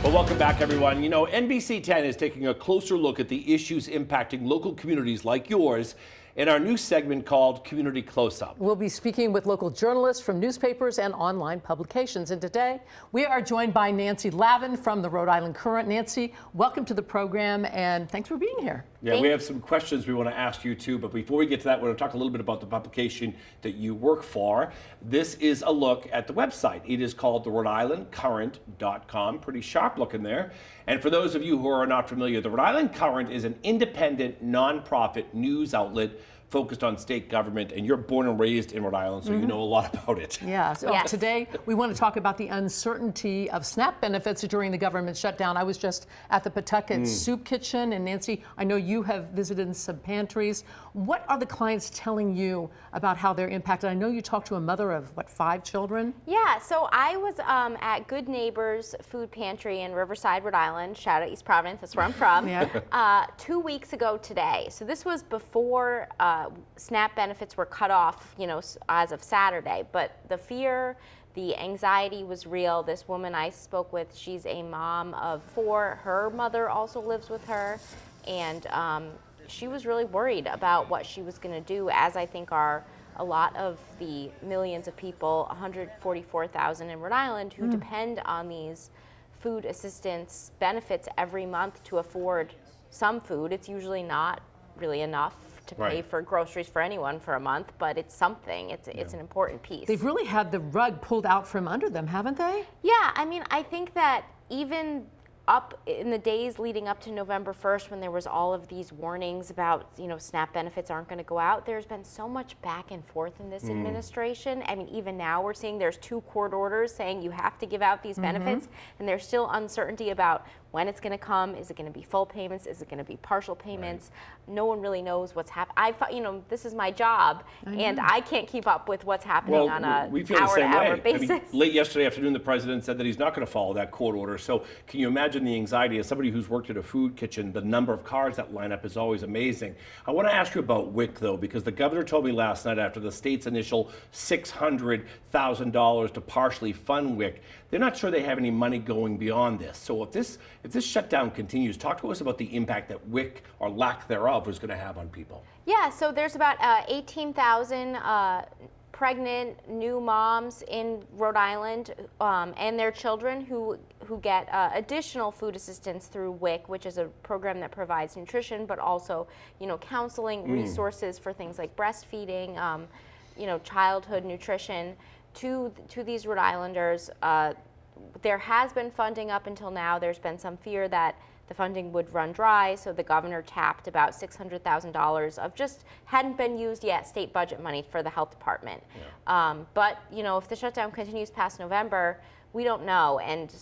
Well, welcome back, everyone. You know, NBC 10 is taking a closer look at the issues impacting local communities like yours in our new segment called Community Closeup. We'll be speaking with local journalists from newspapers and online publications. And today we are joined by Nancy Lavin from the Rhode Island Current. Nancy, welcome to the program and thanks for being here. Yeah, we have some questions we want to ask you too, but before we get to that, we're going to talk a little bit about the publication that you work for. This is a look at the website. It is called the Rhode Island Current.com. Pretty sharp looking there. And for those of you who are not familiar, the Rhode Island Current is an independent, nonprofit news outlet focused on state government, and you're born and raised in Rhode Island, so you know a lot about it. Yeah, so today we want to talk about the uncertainty of SNAP benefits during the government shutdown. I was just at the Pawtucket Soup Kitchen, and Nancy, I know you have visited some pantries. What are the clients telling you about how they're impacted? I know you talked to a mother of, 5 children? Yeah, so I was at Good Neighbors Food Pantry in Riverside, Rhode Island. Shout out East Providence, that's where I'm from. 2 weeks ago today. So this was before SNAP benefits were cut off, as of Saturday. But the fear, the anxiety was real. This woman I spoke with, she's a mom of 4. Her mother also lives with her. And she was really worried about what she was going to do, as I think are a lot of the millions of people, 144,000 in Rhode Island, who depend on these food assistance benefits every month to afford some food. It's usually not really enough to pay for groceries for anyone for a month, but it's something. It's an important piece. They've really had the rug pulled out from under them, haven't they? Yeah, I mean, I think that even up in the days leading up to November 1st, when there was all of these warnings about, SNAP benefits aren't going to go out, there's been so much back and forth in this administration. I mean, even now we're seeing there's 2 court orders saying you have to give out these benefits, and there's still uncertainty about when it's going to come. Is it going to be full payments? Is it going to be partial payments? No one really knows what's happening. This is my job, and I can't keep up with what's happening on a hour-to-hour basis. I mean, late yesterday afternoon, the president said that he's not going to follow that court order. So can you imagine the anxiety as somebody who's worked at a food kitchen? The number of cars that line up is always amazing. I want to ask you about WIC, though, because the governor told me last night after the state's initial $600,000 to partially fund WIC, they're not sure they have any money going beyond this. So if this shutdown continues, talk to us about the impact that WIC, or lack thereof, is going to have on people. Yeah, so there's about 18,000 pregnant new moms in Rhode Island and their children who get additional food assistance through WIC, which is a program that provides nutrition, but also counseling, resources for things like breastfeeding, childhood nutrition to these Rhode Islanders. There has been funding up until now. There's been some fear that the funding would run dry, so the governor tapped about $600,000 of just hadn't been used yet state budget money for the health department. Yeah. But if the shutdown continues past November, we don't know, and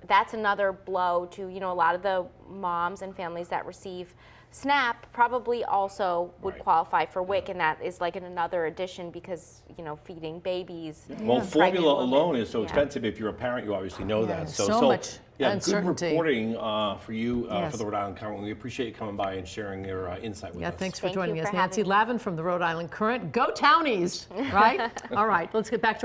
that's another blow to a lot of the moms and families that receive SNAP probably also would qualify for WIC, and that is like another addition because, feeding babies. Well, formula alone is so expensive. If you're a parent, you obviously know that. So much uncertainty. Good reporting for you for the Rhode Island Current. We appreciate you coming by and sharing your insight with us. Yeah, thanks for joining us. Nancy Lavin from the Rhode Island Current. Go Townies, right? All right, let's get back to